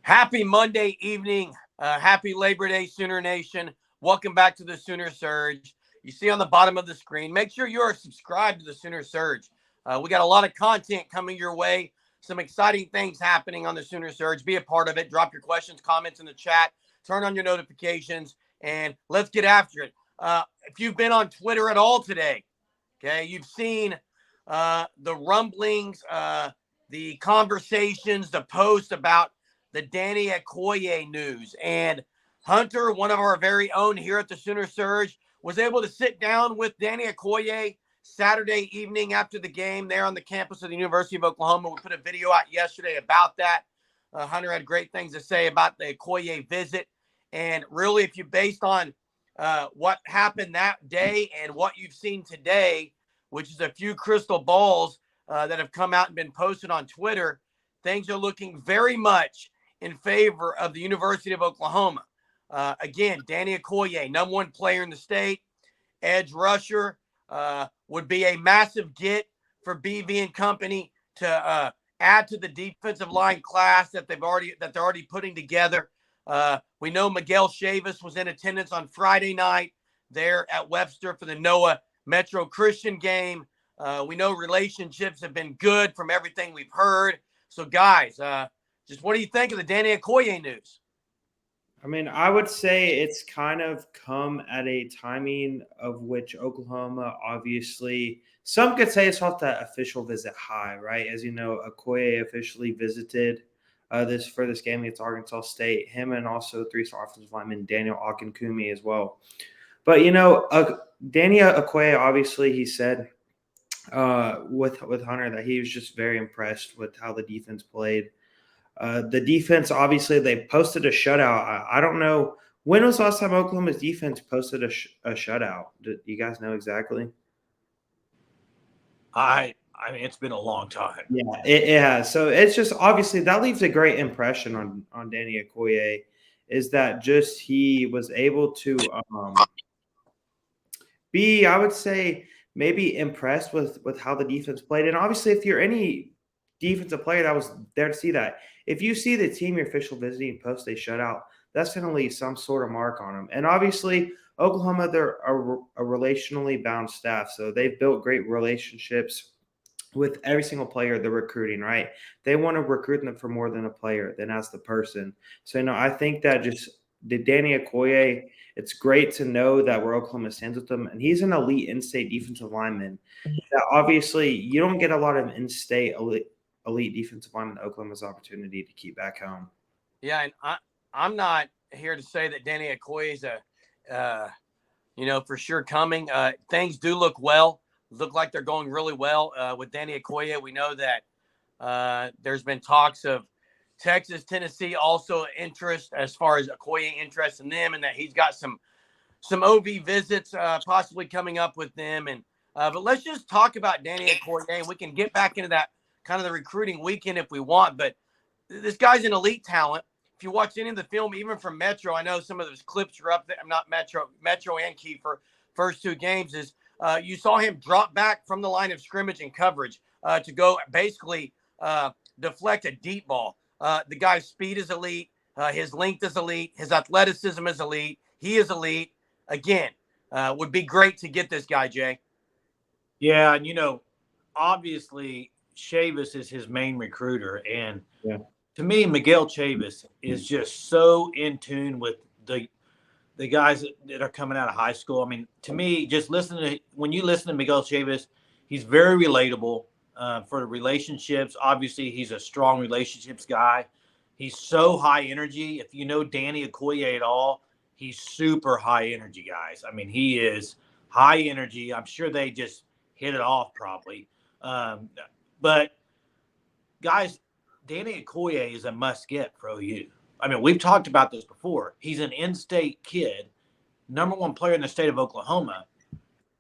Happy Monday evening. Happy Labor Day, Sooner Nation. Welcome back to the Sooner Surge. You see on the bottom of the screen, make sure you are subscribed to the Sooner Surge. We got a lot of content coming your way. Some exciting things happening on the Sooner Surge. Be a part of it. Drop your questions, comments in the chat. Turn on your notifications, and let's get after it. If you've been on Twitter at all today, okay, you've seen the rumblings, the conversations, the post about the Danny Okoye news. And Hunter, one of our very own here at the Sooner Surge, was able to sit down with Danny Okoye Saturday evening after the game there on the campus of the University of Oklahoma. We put a video out yesterday about that. Hunter had great things to say about the Okoye visit. And really, if you based on what happened that day and what you've seen today, which is a few crystal balls that have come out and been posted on Twitter, things are looking very much in favor of the University of Oklahoma. Again, Danny Okoye, number one player in the state, edge rusher, would be a massive get for BV and company to add to the defensive line class that they're already putting together. We know Miguel Chavis was in attendance on Friday night there at Webster for the Noah Metro Christian game. We know relationships have been good from everything we've heard. So, guys, just what do you think of the Danny Okoye news? I mean, I would say it's kind of come at a timing of which Oklahoma, obviously, some could say it's off that official visit high, right? As you know, Okoye officially visited this game against Arkansas State, him and also three-star offensive lineman Daniel Akinkumi as well. But, Danny Okoye, obviously, he said with Hunter that he was just very impressed with how the defense played. The defense, obviously, they posted a shutout. I don't know. When was the last time Oklahoma's defense posted a shutout? Do you guys know exactly? I mean, it's been a long time. Yeah, it has. So it's just obviously that leaves a great impression on Danny Okoye, is that just he was able to be, I would say, maybe impressed with how the defense played. And obviously, if you're any defensive player that was there to see that, if you see the team your official visiting post a shutout, that's going to leave some sort of mark on them. And obviously, Oklahoma, they're a relationally bound staff, so they've built great relationships with every single player they're recruiting, right? They want to recruit them for more than a player, than as the person. So, I think that just the Danny Okoye, it's great to know that where Oklahoma stands with him, and he's an elite in-state defensive lineman. That obviously, you don't get a lot of in-state elite defensive lineman Oklahoma's opportunity to keep back home. Yeah, and I'm not here to say that Danny Okoye is for sure coming. Things do look like they're going really well with Danny Okoye. We know that there's been talks of Texas, Tennessee also interest as far as Okoye interest in them, and that he's got some OV visits possibly coming up with them. And but let's just talk about Danny Okoye, and we can get back into that kind of the recruiting weekend if we want. But this guy's an elite talent. If you watch any of the film, even from Metro, I know some of those clips are up there. I'm not Metro and Kiefer, first two games, is you saw him drop back from the line of scrimmage and coverage to go basically deflect a deep ball. The guy's speed is elite. His length is elite. His athleticism is elite. He is elite. Again, would be great to get this guy, Jay. Yeah, and obviously Chavis is his main recruiter, and to me, Miguel Chavis is just so in tune with the guys that are coming out of high school. I mean, to me, just when you listen to Miguel Chavis, he's very relatable for the relationships. Obviously, he's a strong relationships guy. He's so high energy. If you know Danny Okoye at all, he's super high energy, guys. I mean, he is high energy. I'm sure they just hit it off probably. But guys, Danny Okoye is a must get for OU. I mean, we've talked about this before. He's an in-state kid, number one player in the state of Oklahoma.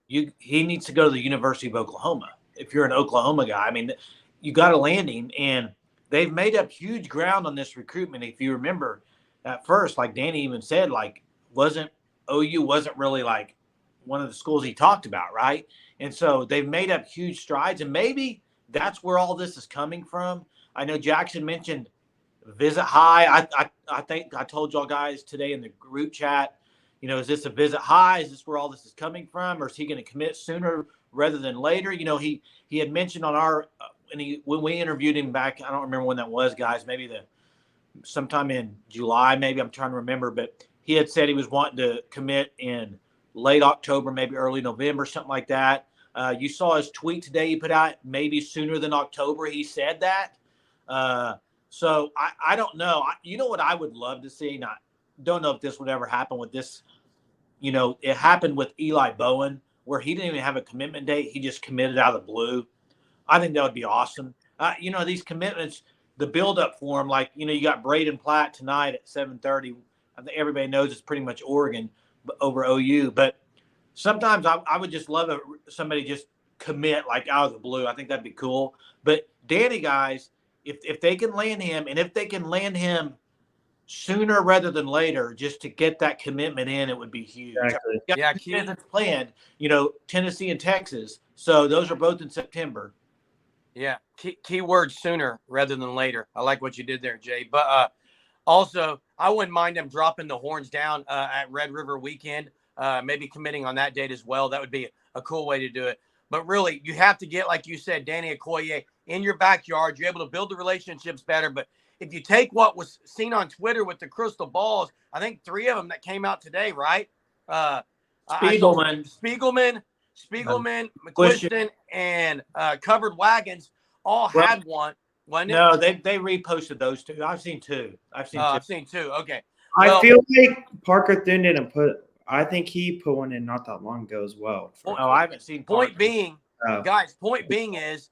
He needs to go to the University of Oklahoma. If you're an Oklahoma guy, I mean, you got to land him. And they've made up huge ground on this recruitment. If you remember at first, like Danny even said, OU wasn't really like one of the schools he talked about, right? And so they've made up huge strides, and maybe that's where all this is coming from. I know Jackson mentioned visit high. I think I told y'all guys today in the group chat, is this a visit high? Is this where all this is coming from? Or is he going to commit sooner rather than later? He had mentioned on our when we interviewed him back, I don't remember when that was, guys, maybe sometime in July, maybe, I'm trying to remember, but he had said he was wanting to commit in late October, maybe early November, something like that. You saw his tweet today he put out, maybe sooner than October. He said that. So I don't know. You know what I would love to see? Now, don't know if this would ever happen with this. It happened with Eli Bowen, where he didn't even have a commitment date. He just committed out of the blue. I think that would be awesome. These commitments, the buildup for them, like, you got Braden Platt tonight at 7:30. I think everybody knows it's pretty much Oregon over OU. But sometimes I would just love somebody just commit like out of the blue. I think that'd be cool. But Danny, guys, if they can land him, and if they can land him sooner rather than later, just to get that commitment in, it would be huge. Exactly. Yeah, it's planned. Tennessee and Texas. So those are both in September. Yeah, key word sooner rather than later. I like what you did there, Jay. But also, I wouldn't mind them dropping the horns down at Red River weekend, maybe committing on that date as well. That would be a cool way to do it. But really, you have to get, like you said, Danny Okoye in your backyard. You're able to build the relationships better. But if you take what was seen on Twitter with the crystal balls, I think 3 of them that came out today, right? Spiegelman, McQuiston, and Covered Wagons all had one. No, they reposted those 2. I've seen 2. I've seen 2. Okay. I feel like Parker Thune didn't I think he put one in not that long ago as well. I haven't seen. Point being is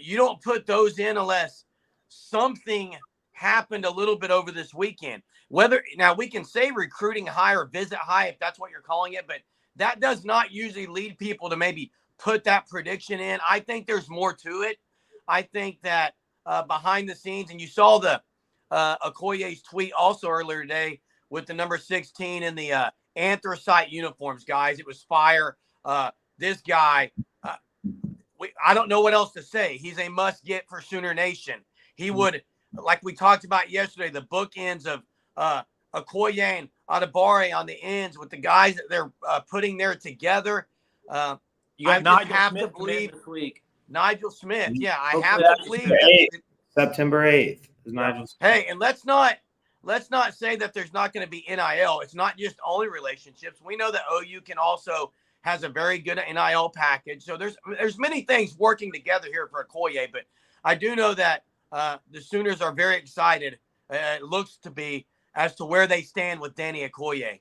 you don't put those in unless something happened a little bit over this weekend. Now we can say recruiting high or visit high if that's what you're calling it, but that does not usually lead people to maybe put that prediction in. I think there's more to it. I think that behind the scenes, and you saw the Okoye's tweet also earlier today with the number 16 in the anthracite uniforms, guys. It was fire. This guy, I don't know what else to say. He's a must get for Sooner Nation. He would, like we talked about yesterday, the bookends of Okoye and Adebare on the ends with the guys that they're putting there together. You got Nigel Smith to believe this week. Nigel Smith. Yeah, I have to believe that. September 8th is Nigel Smith. Hey, and let's not say that there's not going to be NIL. It's not just only relationships. We know that OU has a very good NIL package. So there's many things working together here for Okoye, but I do know that the Sooners are very excited. It looks to be as to where they stand with Danny Okoye.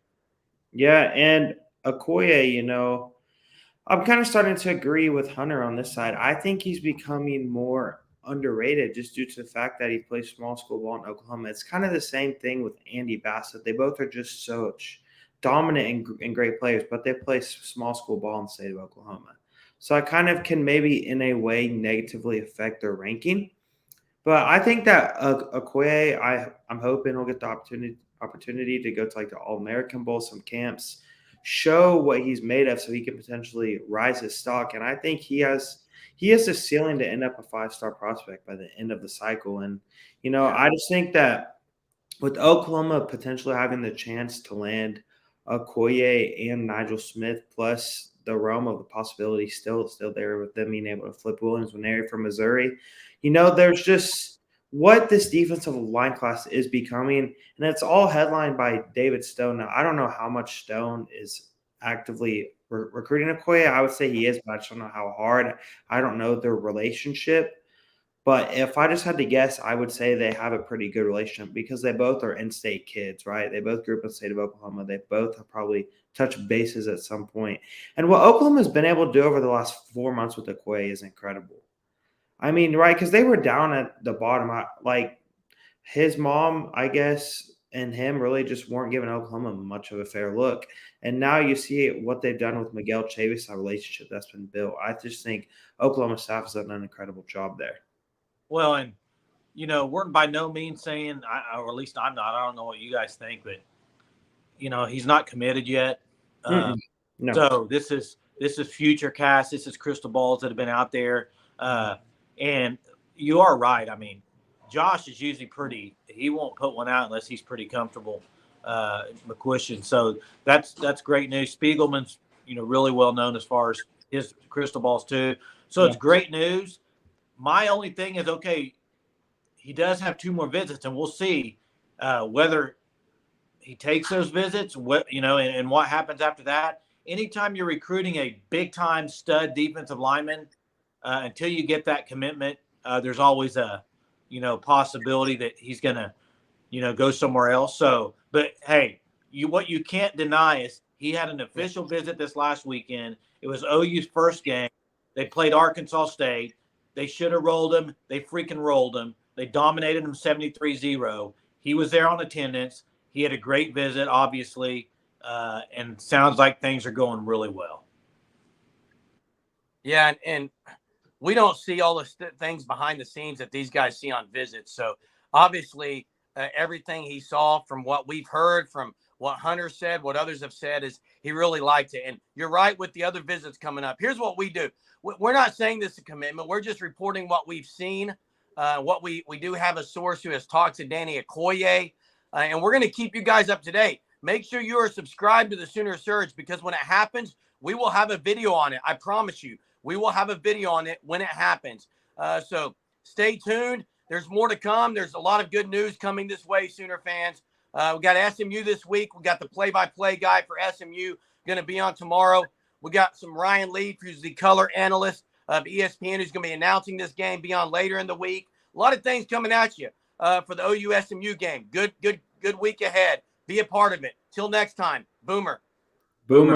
Yeah, and Okoye, I'm kind of starting to agree with Hunter on this side. I think he's becoming more underrated just due to the fact that he plays small school ball in Oklahoma. It's kind of the same thing with Andy Bassett. They both are just such dominant and great players, but they play small school ball in the state of Oklahoma. So I kind of can maybe in a way negatively affect their ranking. But I think that Okoye, I'm hoping he'll get the opportunity to go to like the All-American Bowl, some camps, show what he's made of so he can potentially rise his stock. And I think he has the ceiling to end up a 5-star prospect by the end of the cycle. And, I just think that with Oklahoma potentially having the chance to land Okoye and Nigel Smith, plus the realm of the possibility still there with them being able to flip Williams Nwaneri from Missouri, there's just what this defensive line class is becoming, and it's all headlined by David Stone. Now, I don't know how much Stone is actively recruiting Okoye. I would say he is, but I just don't know how hard. I don't know their relationship. But if I just had to guess, I would say they have a pretty good relationship because they both are in-state kids, right? They both grew up in the state of Oklahoma. They both have probably touched bases at some point. And what Oklahoma has been able to do over the last 4 months with Okoye is incredible. I mean, right, because they were down at the bottom. Like his mom, I guess, and him really just weren't giving Oklahoma much of a fair look. And now you see what they've done with Miguel Chavis, a relationship that's been built. I just think Oklahoma staff has done an incredible job there. Well, and, we're by no means saying, or at least I'm not, I don't know what you guys think, but, he's not committed yet. No. So this is future cast. This is crystal balls that have been out there. And you are right. I mean, Josh is usually he won't put one out unless he's pretty comfortable, McCuistion. So that's great news. Spiegelman's, really well known as far as his crystal balls too. So it's great news. My only thing is, okay, he does have 2 more visits, and we'll see whether he takes those visits, and what happens after that. Anytime you're recruiting a big-time stud defensive lineman, until you get that commitment, there's always a, possibility that he's going to, go somewhere else. So, but hey, what you can't deny is he had an official visit this last weekend. It was OU's first game. They played Arkansas State. They should have rolled him. They freaking rolled him. They dominated him 73-0. He was there on attendance. He had a great visit, obviously, and sounds like things are going really well. Yeah, and we don't see all the things behind the scenes that these guys see on visits. So obviously, everything he saw from what we've heard, from what Hunter said, what others have said, is he really liked it. And you're right with the other visits coming up. Here's what we do. We're not saying this is a commitment. We're just reporting what we've seen. What we do have a source who has talked to Danny Okoye, and we're going to keep you guys up to date. Make sure you are subscribed to the Sooner Surge, because when it happens, we will have a video on it. I promise you, we will have a video on it when it happens. So stay tuned. There's more to come. There's a lot of good news coming this way, Sooner fans. We got SMU this week. We got the play-by-play guy for SMU going to be on tomorrow. We got some Ryan Leaf, who's the color analyst of ESPN, who's going to be announcing this game, be on later in the week. A lot of things coming at you for the OU SMU game. Good week ahead. Be a part of it. Till next time, Boomer. Boomer.